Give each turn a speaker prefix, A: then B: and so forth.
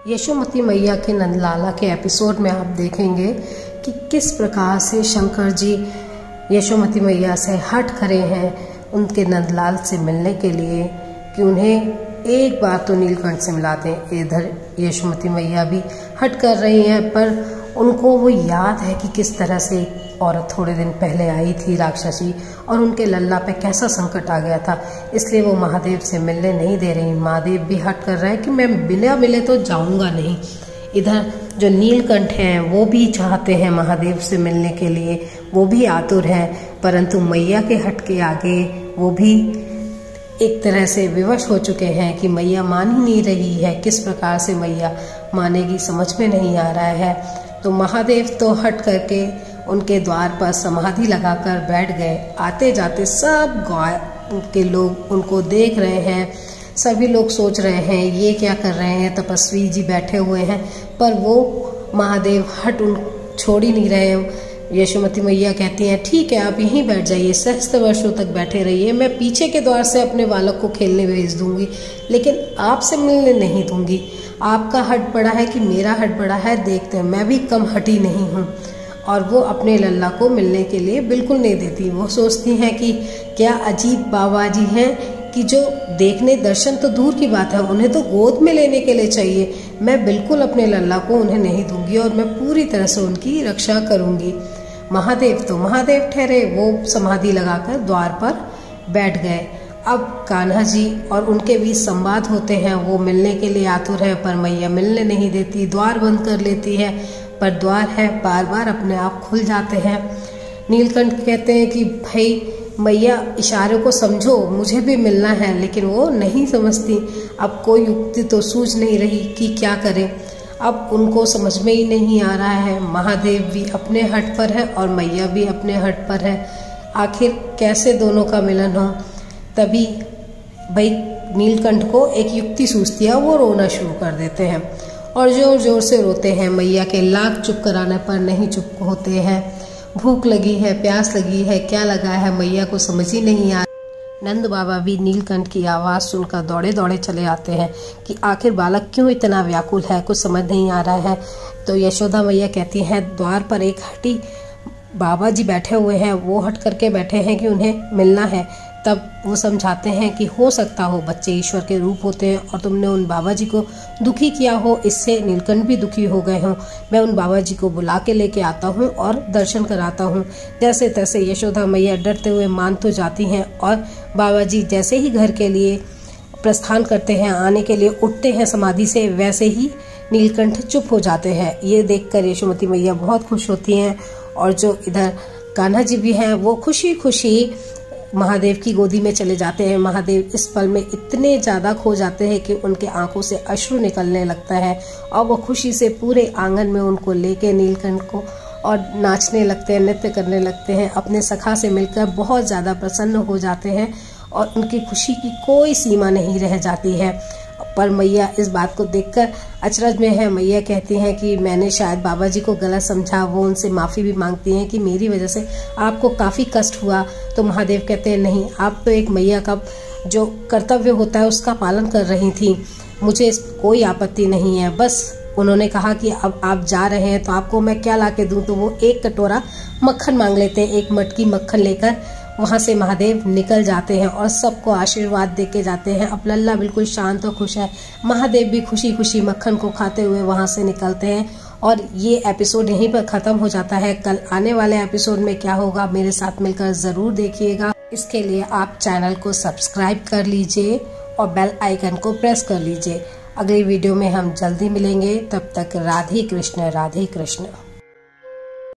A: यशोमती मैया के नंदलाला के एपिसोड में आप देखेंगे कि किस प्रकार से शंकर जी यशोमती मैया से हट खड़े हैं उनके नंदलाल से मिलने के लिए कि उन्हें एक बार तो नीलकंठ से मिला दें। इधर यशोमती मैया भी हट कर रही हैं, पर उनको वो याद है कि किस तरह से औरत थोड़े दिन पहले आई थी राक्षसी और उनके लल्ला पे कैसा संकट आ गया था, इसलिए वो महादेव से मिलने नहीं दे रही। महादेव भी हट कर रहे हैं कि मैं बिना मिले तो जाऊंगा नहीं। इधर जो नीलकंठ हैं वो भी चाहते हैं महादेव से मिलने के लिए, वो भी आतुर हैं, परंतु मैया के हट के आगे वो भी एक तरह से विवश हो चुके हैं कि मैया मान ही नहीं रही है। किस प्रकार से मैया मानेगी समझ में नहीं आ रहा है। तो महादेव तो हट करके उनके द्वार पर समाधि लगाकर बैठ गए। आते जाते सब गाँव के लोग उनको देख रहे हैं। सभी लोग सोच रहे हैं ये क्या कर रहे हैं, तपस्वी जी बैठे हुए हैं, पर वो महादेव हट छोड़ ही नहीं रहे हैं। यशोमती मैया कहती हैं ठीक है आप यहीं बैठ जाइए, सहस्त्र वर्षों तक बैठे रहिए, मैं पीछे के द्वार से अपने बालक को खेलने भेज दूंगी, लेकिन आपसे मिलने नहीं दूंगी। आपका हट बड़ा है कि मेरा हट बड़ा है, देखते हैं, मैं भी कम हटी नहीं हूँ। और वो अपने लल्ला को मिलने के लिए बिल्कुल नहीं देती। वो सोचती हैं कि क्या अजीब बाबा जी हैं कि जो देखने दर्शन तो दूर की बात है, उन्हें तो गोद में लेने के लिए चाहिए। मैं बिल्कुल अपने लल्ला को उन्हें नहीं दूंगी और मैं पूरी तरह से उनकी रक्षा करूंगी। महादेव तो महादेव ठहरे, वो समाधि लगाकर द्वार पर बैठ गए। अब कान्हा जी और उनके बीच संवाद होते हैं। वो मिलने के लिए आतुर है, पर मैया मिलने नहीं देती, द्वार बंद कर लेती है, पर द्वार है बार बार अपने आप खुल जाते हैं। नीलकंठ कहते हैं कि भाई मैया इशारों को समझो, मुझे भी मिलना है, लेकिन वो नहीं समझती। अब कोई युक्ति तो सूझ नहीं रही कि क्या करें। अब उनको समझ में ही नहीं आ रहा है। महादेव भी अपने हट पर है और मैया भी अपने हट पर है, आखिर कैसे दोनों का मिलन हो। तभी भाई नीलकंठ को एक युक्ति सूझती है, वो रोना शुरू कर देते हैं और जोर जोर से रोते हैं। मैया के लाख चुप कराने पर नहीं चुप होते हैं। भूख लगी है, प्यास लगी है, क्या लगा है मैया को समझ ही नहीं आ। नंद बाबा भी नीलकंठ की आवाज़ सुनकर दौड़े दौड़े चले आते हैं कि आखिर बालक क्यों इतना व्याकुल है, कुछ समझ नहीं आ रहा है। तो यशोदा मैया कहती हैं द्वार पर एक हटी बाबा जी बैठे हुए हैं, वो हट करके बैठे हैं कि उन्हें मिलना है। तब वो समझाते हैं कि हो सकता हो बच्चे ईश्वर के रूप होते हैं और तुमने उन बाबा जी को दुखी किया हो, इससे नीलकंठ भी दुखी हो गए हों। मैं उन बाबा जी को बुला के लेके आता हूँ और दर्शन कराता हूँ। जैसे तैसे यशोदा मैया डरते हुए मान तो जाती हैं और बाबा जी जैसे ही घर के लिए प्रस्थान करते हैं, आने के लिए उठते हैं समाधि से, वैसे ही नीलकंठ चुप हो जाते हैं। ये देखकर यशोमती मैया बहुत खुश होती हैं और जो इधर कान्हा जी भी हैं वो खुशी खुशी महादेव की गोदी में चले जाते हैं। महादेव इस पल में इतने ज़्यादा खो जाते हैं कि उनके आंखों से अश्रु निकलने लगता है और वो खुशी से पूरे आंगन में उनको लेके नीलकंठ को और नाचने लगते हैं, नृत्य करने लगते हैं। अपने सखा से मिलकर बहुत ज़्यादा प्रसन्न हो जाते हैं और उनकी खुशी की कोई सीमा नहीं रह जाती है। पर मैया इस बात को देखकर अचरज में है। मैया कहती हैं कि मैंने शायद बाबा जी को गलत समझा। वो उनसे माफ़ी भी मांगती हैं कि मेरी वजह से आपको काफ़ी कष्ट हुआ। तो महादेव कहते हैं नहीं, आप तो एक मैया का जो कर्तव्य होता है उसका पालन कर रही थी, मुझे कोई आपत्ति नहीं है। बस उन्होंने कहा कि अब आप जा रहे हैं तो आपको मैं क्या ला के दूँ, तो वो एक कटोरा मक्खन मांग लेते हैं। एक मटकी मक्खन लेकर वहाँ से महादेव निकल जाते हैं और सबको आशीर्वाद देके जाते हैं। अब लल्ला बिल्कुल शांत और खुश है। महादेव भी खुशी खुशी मक्खन को खाते हुए वहाँ से निकलते हैं और ये एपिसोड यहीं पर ख़त्म हो जाता है। कल आने वाले एपिसोड में क्या होगा मेरे साथ मिलकर ज़रूर देखिएगा। इसके लिए आप चैनल को सब्सक्राइब कर लीजिए और बेल आइकन को प्रेस कर लीजिए। अगली वीडियो में हम जल्दी मिलेंगे, तब तक राधे कृष्ण राधे कृष्ण।